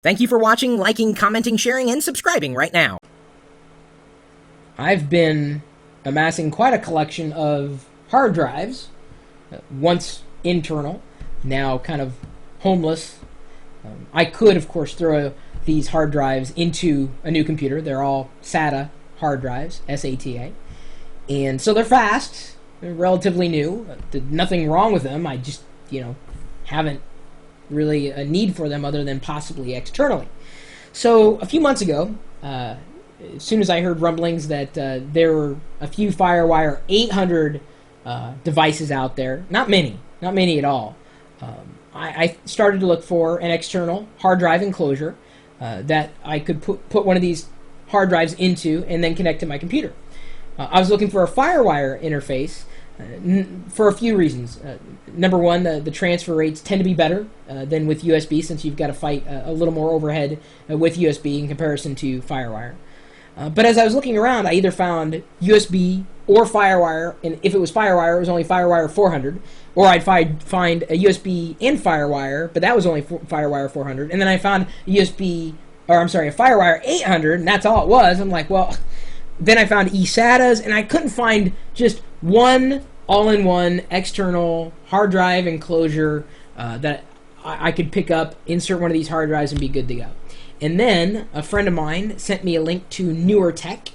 Thank you for watching, liking, commenting, sharing, and subscribing right now. I've been amassing quite a collection of hard drives, once internal, now kind of homeless. I could, of course, throw these hard drives into a new computer. They're all SATA hard drives, SATA. And so they're fast, they're relatively new. Nothing wrong with them. I just, haven't really a need for them other than possibly externally. So a few months ago, as soon as I heard rumblings that there were a few FireWire 800 devices out there, not many at all, I started to look for an external hard drive enclosure that I could put one of these hard drives into and then connect to my computer. I was looking for a FireWire interface for a few reasons. Number one, the transfer rates tend to be better than with USB, since you've got to fight a little more overhead with USB in comparison to FireWire. But as I was looking around, I either found USB or FireWire, and if it was FireWire, it was only FireWire 400, or I'd find a USB and FireWire, but that was only FireWire 400, and then I found a FireWire 800, and that's all it was. I'm like, well, then I found eSATAs, and I couldn't find just one all-in-one external hard drive enclosure that I could pick up, insert one of these hard drives, and be good to go. And then a friend of mine sent me a link to Newer Tech,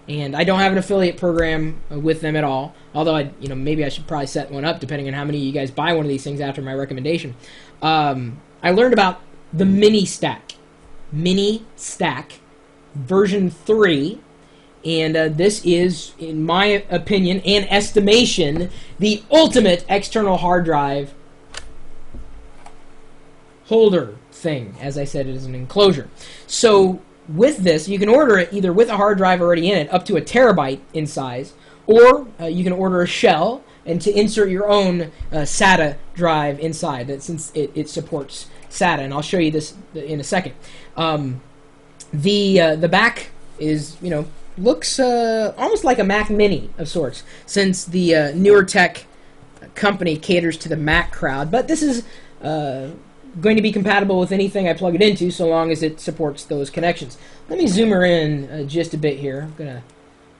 and I don't have an affiliate program with them at all. Although maybe I should probably set one up, depending on how many of you guys buy one of these things after my recommendation. I learned about the Mini Stack version 3. And this is, in my opinion and estimation, the ultimate external hard drive holder thing. As I said, it is an enclosure. So with this, you can order it either with a hard drive already in it, up to a terabyte in size, or you can order a shell and to insert your own SATA drive inside, since it supports SATA. And I'll show you this in a second. The back is, looks almost like a Mac Mini of sorts, since the Newer Tech company caters to the Mac crowd. But this is going to be compatible with anything I plug it into, so long as it supports those connections. Let me zoom her in just a bit here. I'm going to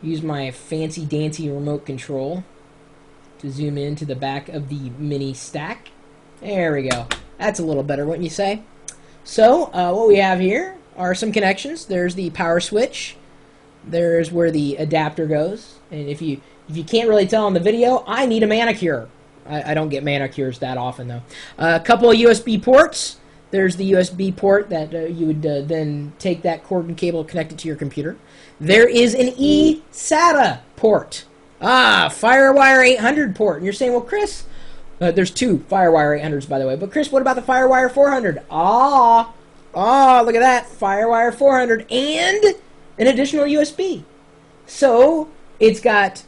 use my fancy-dancy remote control to zoom into the back of the Mini Stack. There we go. That's a little better, wouldn't you say? So what we have here are some connections. There's the power switch. There's where the adapter goes, and if you can't really tell on the video, I need a manicure. I don't get manicures that often, though. A couple of USB ports. There's the USB port that you would then take that cord and cable, connect it to your computer. There is an eSATA port. FireWire 800 port. And you're saying, well, Chris, there's two FireWire 800s, by the way. But Chris, what about the FireWire 400? Look at that, FireWire 400 and an additional USB. So it's got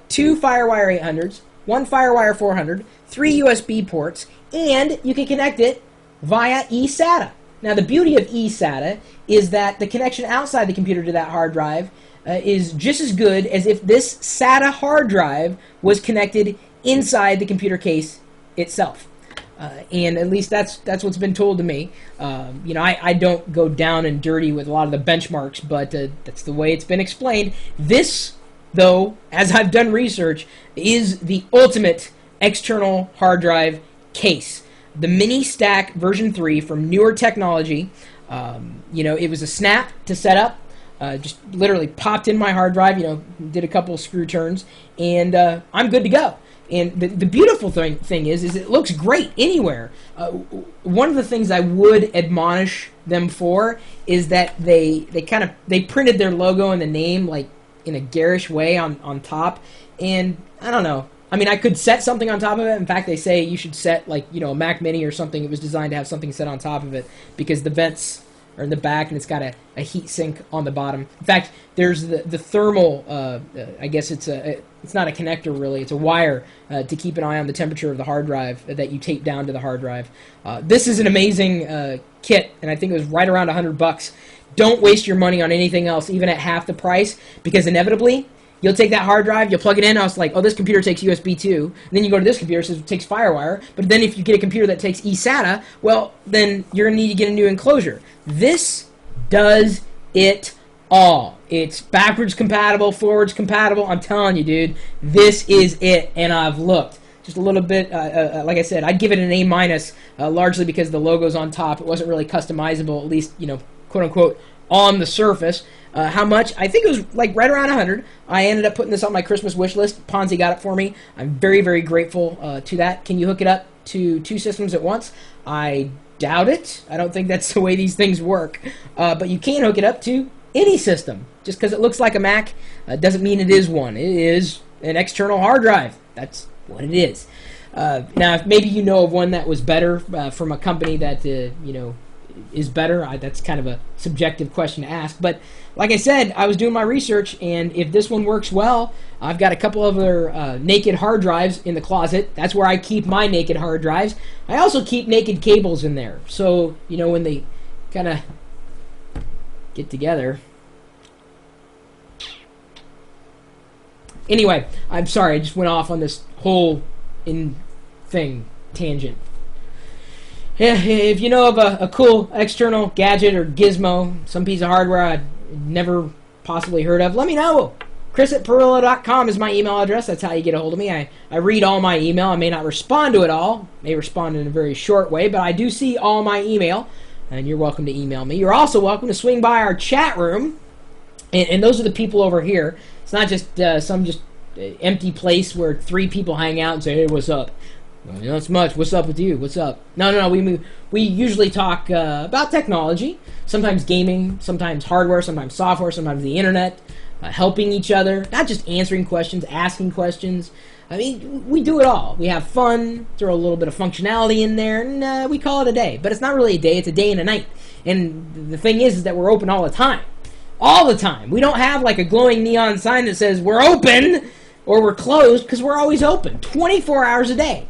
two FireWire 800s, one FireWire 400, 3 USB ports, and you can connect it via eSATA. Now the beauty of eSATA is that the connection outside the computer to that hard drive is just as good as if this SATA hard drive was connected inside the computer case itself. And at least that's what's been told to me. I don't go down and dirty with a lot of the benchmarks, but that's the way it's been explained. This, though, as I've done research, is the ultimate external hard drive case. The Mini Stack version 3 from Newer Technology. It was a snap to set up. Just literally popped in my hard drive, did a couple screw turns, and I'm good to go. And the beautiful thing is it looks great anywhere. One of the things I would admonish them for is that they printed their logo and the name like in a garish way on top. And I don't know. I mean, I could set something on top of it. In fact, they say you should set a Mac Mini or something. It was designed to have something set on top of it because the vents are in the back and it's got a heat sink on the bottom. In fact, there's the thermal, I guess it's not a connector really, it's a wire to keep an eye on the temperature of the hard drive that you tape down to the hard drive. This is an amazing kit, and I think it was right around $100. Don't waste your money on anything else, even at half the price, because inevitably You'll take that hard drive, you'll plug it in. I was like, oh, this computer takes USB 2. And then you go to this computer, it says it takes FireWire. But then if you get a computer that takes eSATA, well, then you're going to need to get a new enclosure. This does it all. It's backwards compatible, forwards compatible. I'm telling you, dude, this is it. And I've looked. Just a little bit, like I said, I'd give it an A-, largely because the logo's on top. It wasn't really customizable, at least, quote-unquote, on the surface. How much? I think it was like right around 100. I ended up putting this on my Christmas wish list. Ponzi got it for me. I'm very, very grateful to that. Can you hook it up to 2 systems at once? I doubt it. I don't think that's the way these things work. But you can hook it up to any system. Just because it looks like a Mac doesn't mean it is one. It is an external hard drive. That's what it is. Now, if maybe you know of one that was better from a company that, is better, that's kind of a subjective question to ask. But like I said, I was doing my research, and if this one works well, I've got a couple of other naked hard drives in the closet. That's where I keep my naked hard drives. I also keep naked cables in there. So, when they kind of get together. Anyway, I'm sorry, I just went off on this whole tangent. Yeah, if you know of a cool external gadget or gizmo, some piece of hardware I'd never possibly heard of, let me know. Chris@Pirillo.com is my email address. That's how you get a hold of me. I read all my email. I may not respond to it all. May respond in a very short way, but I do see all my email, and you're welcome to email me. You're also welcome to swing by our chat room, and those are the people over here. It's not just some empty place where 3 people hang out and say, hey, what's up? Well, not so much. What's up with you? What's up? No. We usually talk about technology, sometimes gaming, sometimes hardware, sometimes software, sometimes the internet, helping each other, not just answering questions, asking questions. I mean, we do it all. We have fun, throw a little bit of functionality in there, and we call it a day. But it's not really a day. It's a day and a night. And the thing is that we're open all the time. All the time. We don't have like a glowing neon sign that says we're open or we're closed, because we're always open 24 hours a day.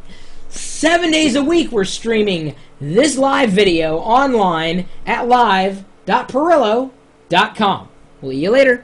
7 days a week we're streaming this live video online at live.pirillo.com. We'll see you later.